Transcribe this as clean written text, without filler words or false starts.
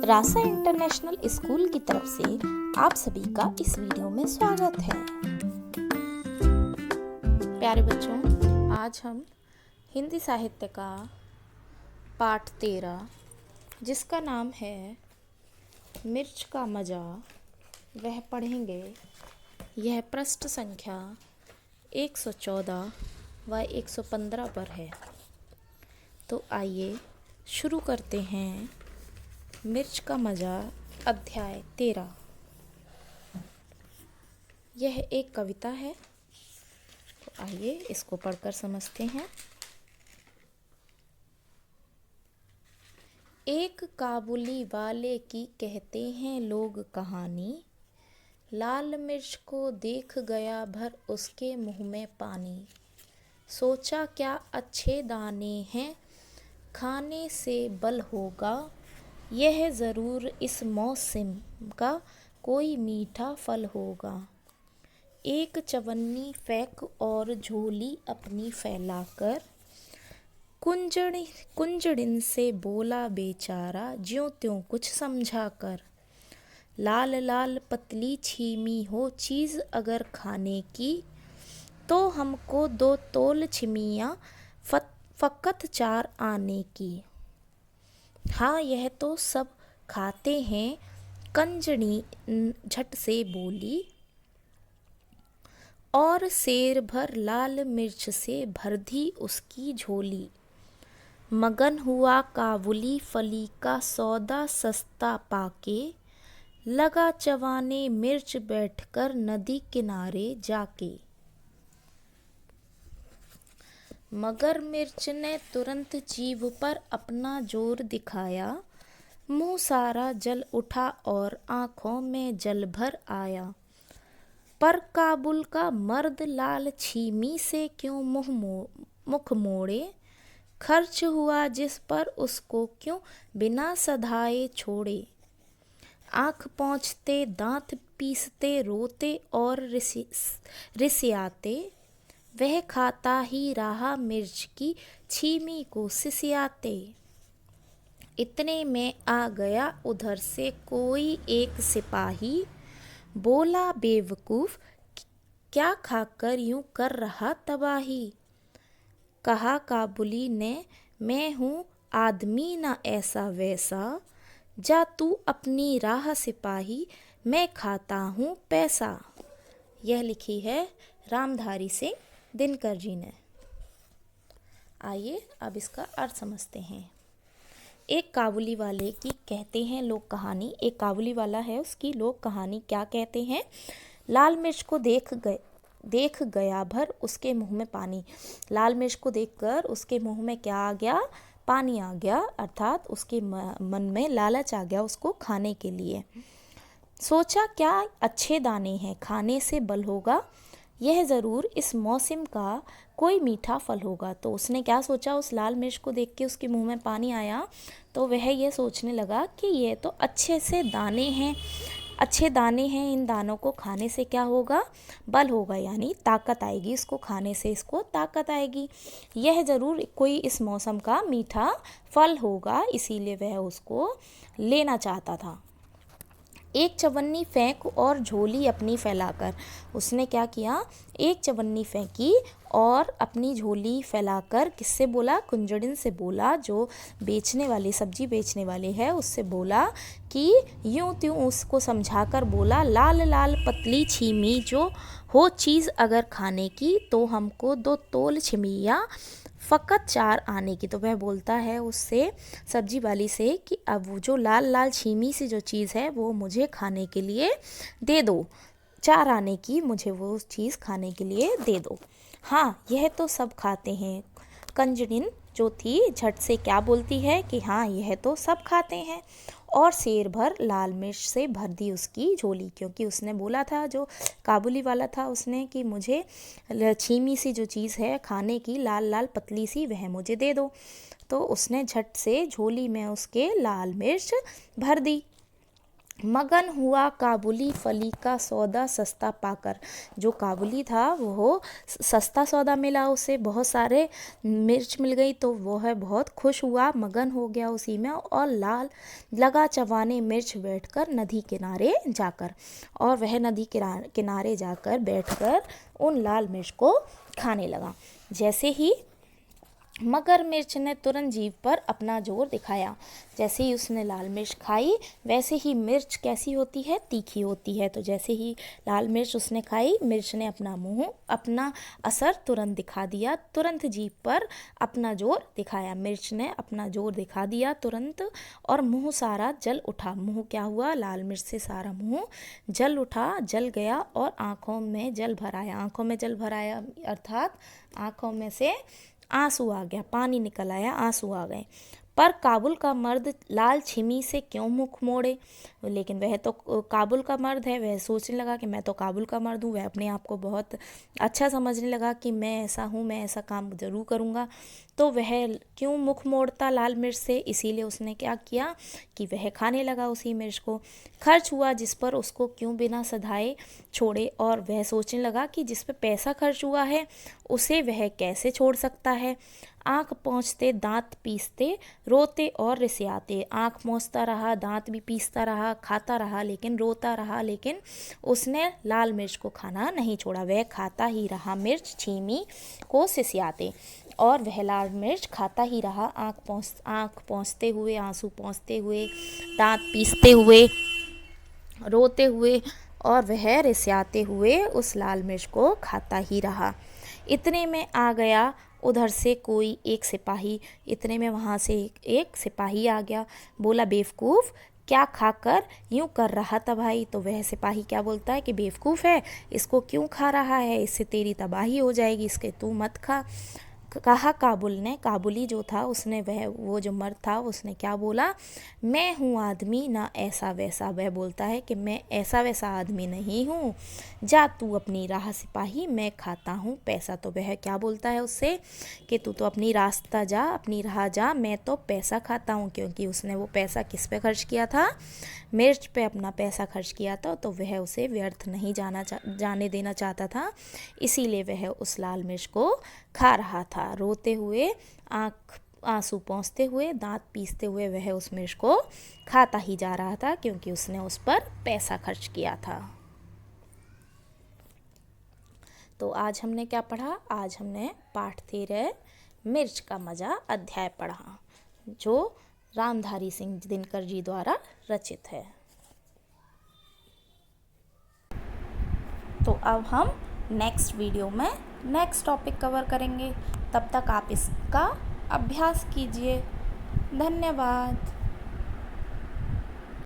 रासा international school की तरफ से आप सभी का इस वीडियो में स्वागत है। प्यारे बच्चों, आज हम हिंदी साहित्य का पाठ 13 जिसका नाम है मिर्च का मज़ा वह पढ़ेंगे। यह पृष्ठ संख्या 114 व 115 पर है। तो आइए शुरू करते हैं मिर्च का मज़ा अध्याय 13। यह एक कविता है, तो आइए इसको पढ़कर समझते हैं। एक काबुली वाले की कहते हैं लोग कहानी, लाल मिर्च को देख गया भर उसके मुंह में पानी। सोचा क्या अच्छे दाने हैं, खाने से बल होगा, यह ज़रूर इस मौसम का कोई मीठा फल होगा। एक चवन्नी फेंक और झोली अपनी फैलाकर, कुंजड़िन से बोला बेचारा ज्यों त्यों कुछ समझा कर। लाल लाल पतली छीमी हो चीज़ अगर खाने की, तो हमको 2 तोल छिमियाँ फ़कत 4 आने की। हाँ, यह तो सब खाते हैं, कंजड़ी झट से बोली, और सेर भर लाल मिर्च से भर दी उसकी झोली। मगन हुआ काबुली फली का सौदा सस्ता पाके, लगा चबाने मिर्च बैठकर नदी किनारे जाके। मगर मिर्च ने तुरंत जीभ पर अपना जोर दिखाया, मुंह सारा जल उठा और आँखों में जल भर आया। पर काबुल का मर्द लाल छीमी से क्यों मुख मोड़े, खर्च हुआ जिस पर उसको क्यों बिना सधाए छोड़े। आँख पोंछते दांत पीसते रोते और रिसियाते, वह खाता ही रहा मिर्च की छीमी को सिसियाते। इतने में आ गया उधर से कोई एक सिपाही, बोला बेवकूफ़ क्या खाकर यूं कर रहा तबाही। कहा काबुली ने मैं हूँ आदमी ना ऐसा वैसा, जा तू अपनी राह सिपाही, मैं खाता हूँ पैसा। यह लिखी है रामधारी सिंह दिनकर जी ने। आइए अब इसका अर्थ समझते हैं। एक काबुली वाले की कहते हैं लोग कहानी, एक काबुली वाला है, उसकी लोग कहानी क्या कहते हैं। लाल मिर्च को देख गया भर उसके मुंह में पानी। लाल मिर्च को देखकर उसके मुंह में क्या आ गया, पानी आ गया, अर्थात उसके मन में लालच आ गया उसको खाने के लिए। सोचा क्या अच्छे दाने हैं, खाने से बल होगा, यह ज़रूर इस मौसम का कोई मीठा फल होगा। तो उसने क्या सोचा, उस लाल मिर्च को देख के उसके मुंह में पानी आया, तो वह ये सोचने लगा कि ये तो अच्छे से दाने हैं, अच्छे दाने हैं, इन दानों को खाने से क्या होगा, बल होगा, यानी ताकत आएगी, इसको खाने से इसको ताकत आएगी, यह ज़रूर कोई इस मौसम का मीठा फल होगा, इसीलिए वह उसको लेना चाहता था। एक चवन्नी फेंक और झोली अपनी फैलाकर, उसने क्या किया, एक चवन्नी फेंकी और अपनी झोली फैलाकर किससे बोला, कुंजड़िन से बोला, जो बेचने वाली सब्जी बेचने वाले हैं उससे बोला कि यूं त्यों उसको समझाकर बोला, लाल लाल पतली छीमी जो हो चीज़ अगर खाने की, तो हमको 2 तोल छिमिया फ़कत 4 आने की। तो वह बोलता है उससे, सब्जी वाली से, कि अब वो जो लाल लाल छीमी सी जो चीज़ है वो मुझे खाने के लिए दे दो, 4 आने की मुझे वो चीज़ खाने के लिए दे दो। हाँ, यह तो सब खाते हैं। कंजड़िन जो थी झट से क्या बोलती है कि हाँ, यह तो सब खाते हैं, और सेर भर लाल मिर्च से भर दी उसकी झोली, क्योंकि उसने बोला था, जो काबुली वाला था उसने, कि मुझे छीमी सी जो चीज़ है खाने की, लाल लाल पतली सी, वह मुझे दे दो। तो उसने झट से झोली में उसके लाल मिर्च भर दी। मगन हुआ काबुली फली का सौदा सस्ता पाकर। जो काबुली था वो सस्ता सौदा मिला, उसे बहुत सारे मिर्च मिल गई तो वो है बहुत खुश हुआ, मगन हो गया उसी में, और लाल लगा चबाने मिर्च बैठकर नदी किनारे जाकर। और वह नदी किनारे जाकर बैठकर उन लाल मिर्च को खाने लगा। जैसे ही मगरमच्छ ने तुरंत जीभ पर अपना जोर दिखाया। जैसे ही उसने लाल मिर्च खाई, वैसे ही मिर्च कैसी होती है, तीखी होती है। तो जैसे ही लाल मिर्च उसने खाई, मिर्च ने अपना असर तुरंत दिखा दिया, तुरंत जीभ पर अपना जोर दिखाया। मिर्च ने अपना जोर दिखा दिया तुरंत, और मुंह सारा जल उठा। मुंह क्या हुआ, लाल मिर्च से सारा मुंह जल उठा, जल गया, और आँखों में जल भर आया। आँखों में जल भर आया अर्थात आँखों में से आंसू आ गया, पानी निकल आया, आंसू आ गए। पर काबुल का मर्द लाल छिमी से क्यों मुख मोड़े। लेकिन वह तो काबुल का मर्द है, वह सोचने लगा कि मैं तो काबुल का मर्द हूँ। वह अपने आप को बहुत अच्छा समझने लगा कि मैं ऐसा हूँ, मैं ऐसा काम ज़रूर करूँगा। तो वह क्यों मुख मोड़ता लाल मिर्च से, इसीलिए उसने क्या किया कि वह खाने लगा उसी मिर्च को। खर्च हुआ जिस पर उसको क्यों बिना सधाए छोड़े। और वह सोचने लगा कि जिस पर पैसा खर्च हुआ है उसे वह कैसे छोड़ सकता है। आँख पोंछते दांत पीसते रोते और रिसियाते। आँख पोंछता रहा, दांत भी पीसता रहा, खाता रहा, लेकिन रोता रहा, लेकिन उसने लाल मिर्च को खाना नहीं छोड़ा। वह खाता ही रहा मिर्च छीमी को सिसियाते, और वह लाल मिर्च खाता ही रहा, आँख पोंछते हुए, आंसू पोंछते हुए, दांत पीसते हुए, रोते हुए, और वह रिसियाते हुए उस लाल मिर्च को खाता ही रहा। इतने में आ गया उधर से कोई एक सिपाही। इतने में वहाँ से एक सिपाही आ गया। बोला, बेवकूफ़, क्या खाकर यूं कर रहा था भाई। तो वह सिपाही क्या बोलता है कि बेवकूफ़ है, इसको क्यों खा रहा है, इससे तेरी तबाही हो जाएगी, इसके तू मत खा। कहा काबुली जो था उसने, वो जो मर्द था उसने क्या बोला, मैं हूँ आदमी ना ऐसा वैसा। वह बोलता है कि मैं ऐसा वैसा आदमी नहीं हूँ, जा तू अपनी राह सिपाही, मैं खाता हूँ पैसा। तो वह क्या बोलता है उससे कि तू तो अपनी रास्ता जा, अपनी राह जा, मैं तो पैसा खाता हूँ। क्योंकि उसने वो पैसा किस पे खर्च किया था, मिर्च पे अपना पैसा खर्च किया था, तो वह उसे व्यर्थ नहीं जाने देना चाहता था, इसीलिए वह उस लाल मिर्च को खा रहा था। रोते हुए, आंसू पोंछते हुए, दांत पीसते हुए वह उस मिर्च को खाता ही जा रहा था, क्योंकि उसने उस पर पैसा खर्च किया था। तो आज हमने क्या पढ़ा, आज हमने पाठ 13 मिर्च का मज़ा अध्याय पढ़ा, जो रामधारी सिंह दिनकर जी द्वारा रचित है। तो अब हम नेक्स्ट वीडियो में नेक्स्ट टॉपिक कवर करेंगे। तब तक आप इसका अभ्यास कीजिए। धन्यवाद।